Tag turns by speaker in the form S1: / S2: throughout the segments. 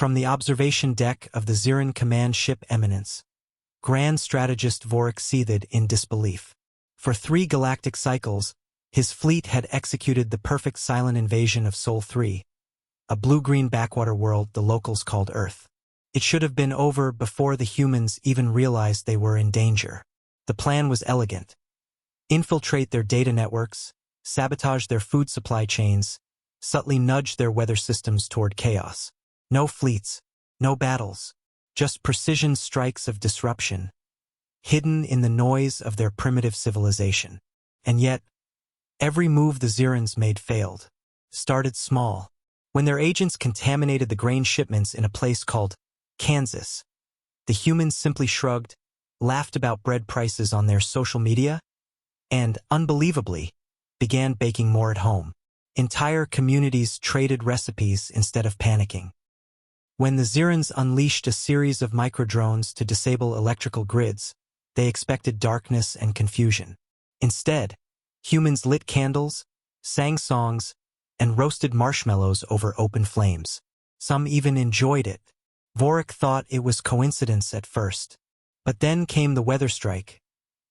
S1: From the observation deck of the Zirin command ship Eminence, Grand Strategist Vorik seethed in disbelief. For 3 galactic cycles, his fleet had executed the perfect silent invasion of Sol 3, a blue-green backwater world the locals called Earth. It should have been over before the humans even realized they were in danger. The plan was elegant. Infiltrate their data networks, sabotage their food supply chains, subtly nudge their weather systems toward chaos. No fleets, no battles, just precision strikes of disruption, hidden in the noise of their primitive civilization. And yet, every move the Zirins made failed. Started small. When their agents contaminated the grain shipments in a place called Kansas, the humans simply shrugged, laughed about bread prices on their social media, and, unbelievably, began baking more at home. Entire communities traded recipes instead of panicking. When the Zirins unleashed a series of microdrones to disable electrical grids, they expected darkness and confusion. Instead, humans lit candles, sang songs, and roasted marshmallows over open flames. Some even enjoyed it. Vorik thought it was coincidence at first. But then came the weather strike.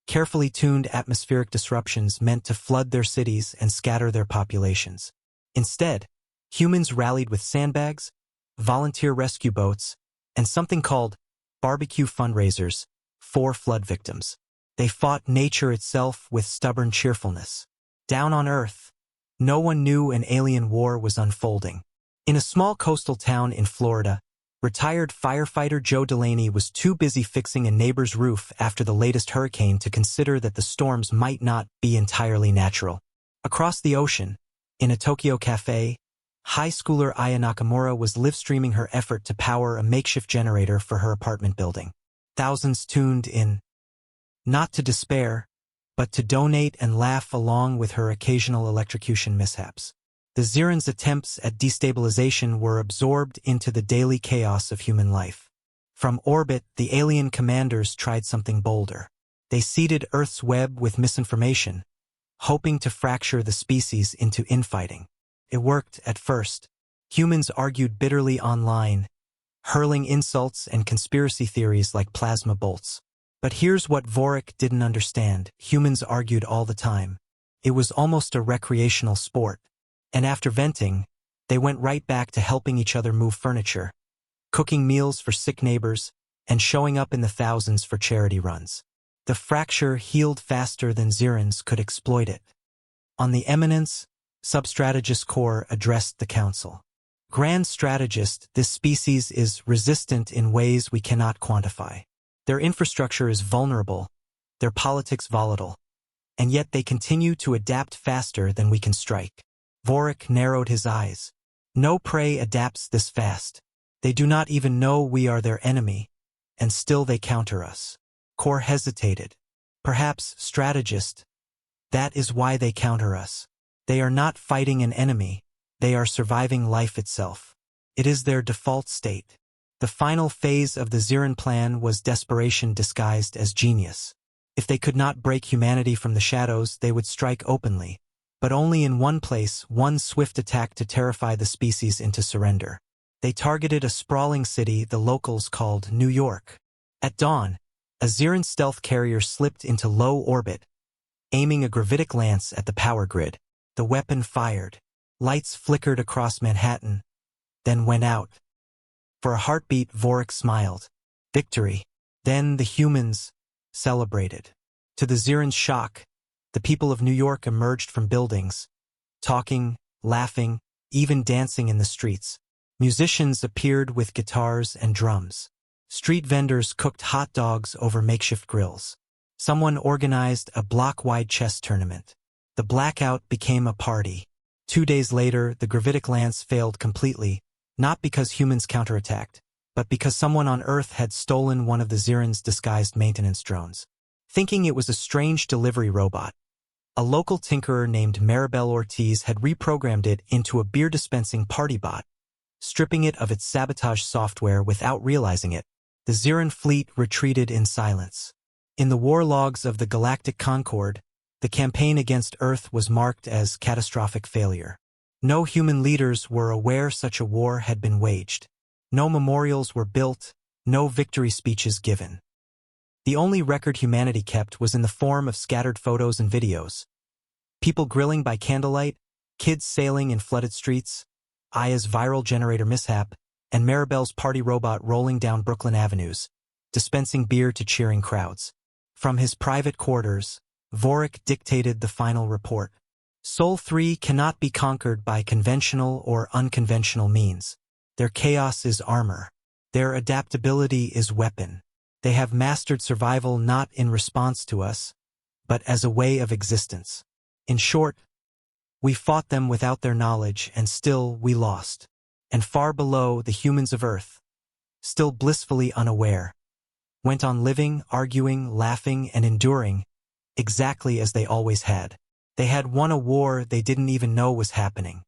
S1: Carefully tuned atmospheric disruptions meant to flood their cities and scatter their populations. Instead, humans rallied with sandbags, volunteer rescue boats, and something called barbecue fundraisers for flood victims. They fought nature itself with stubborn cheerfulness. Down on Earth, no one knew an alien war was unfolding. In a small coastal town in Florida, retired firefighter Joe Delaney was too busy fixing a neighbor's roof after the latest hurricane to consider that the storms might not be entirely natural. Across the ocean, in a Tokyo cafe, high schooler Aya Nakamura was live-streaming her effort to power a makeshift generator for her apartment building. Thousands tuned in, not to despair, but to donate and laugh along with her occasional electrocution mishaps. The Zirins' attempts at destabilization were absorbed into the daily chaos of human life. From orbit, the alien commanders tried something bolder. They seeded Earth's web with misinformation, hoping to fracture the species into infighting. It worked at first. Humans argued bitterly online, hurling insults and conspiracy theories like plasma bolts. But here's what Vorik didn't understand. Humans argued all the time. It was almost a recreational sport. And after venting, they went right back to helping each other move furniture, cooking meals for sick neighbors, and showing up in the thousands for charity runs. The fracture healed faster than Zirins could exploit it. On the Eminence, Substrategist Corps addressed the Council. Grand Strategist, this species is resistant in ways we cannot quantify. Their infrastructure is vulnerable, their politics volatile, and yet they continue to adapt faster than we can strike. Vorik narrowed his eyes. No prey adapts this fast. They do not even know we are their enemy, and still they counter us. Kor hesitated. Perhaps, strategist, that is why they counter us. They are not fighting an enemy, they are surviving life itself. It is their default state. The final phase of the Zirin plan was desperation disguised as genius. If they could not break humanity from the shadows, they would strike openly. But only in one place, one swift attack to terrify the species into surrender. They targeted a sprawling city the locals called New York. At dawn, a Zirin stealth carrier slipped into low orbit, aiming a gravitic lance at the power grid. The weapon fired. Lights flickered across Manhattan, then went out. For a heartbeat, Vorik smiled. Victory. Then the humans celebrated. To the Zirin's shock, the people of New York emerged from buildings, talking, laughing, even dancing in the streets. Musicians appeared with guitars and drums. Street vendors cooked hot dogs over makeshift grills. Someone organized a block-wide chess tournament. The blackout became a party. 2 days later, the gravitic lance failed completely, not because humans counterattacked, but because someone on Earth had stolen one of the Zirin's disguised maintenance drones. Thinking it was a strange delivery robot, a local tinkerer named Maribel Ortiz had reprogrammed it into a beer-dispensing party bot, stripping it of its sabotage software without realizing it. The Zirin fleet retreated in silence. In the war logs of the Galactic Concord, the campaign against Earth was marked as catastrophic failure. No human leaders were aware such a war had been waged. No memorials were built, no victory speeches given. The only record humanity kept was in the form of scattered photos and videos. People grilling by candlelight, kids sailing in flooded streets, Aya's viral generator mishap, and Maribel's party robot rolling down Brooklyn avenues, dispensing beer to cheering crowds. From his private quarters, Vorik dictated the final report. Sol 3 cannot be conquered by conventional or unconventional means. Their chaos is armor. Their adaptability is weapon. They have mastered survival not in response to us, but as a way of existence. In short, we fought them without their knowledge, and still we lost. And far below, the humans of Earth, still blissfully unaware, went on living, arguing, laughing, and enduring, exactly as they always had. They had won a war they didn't even know was happening.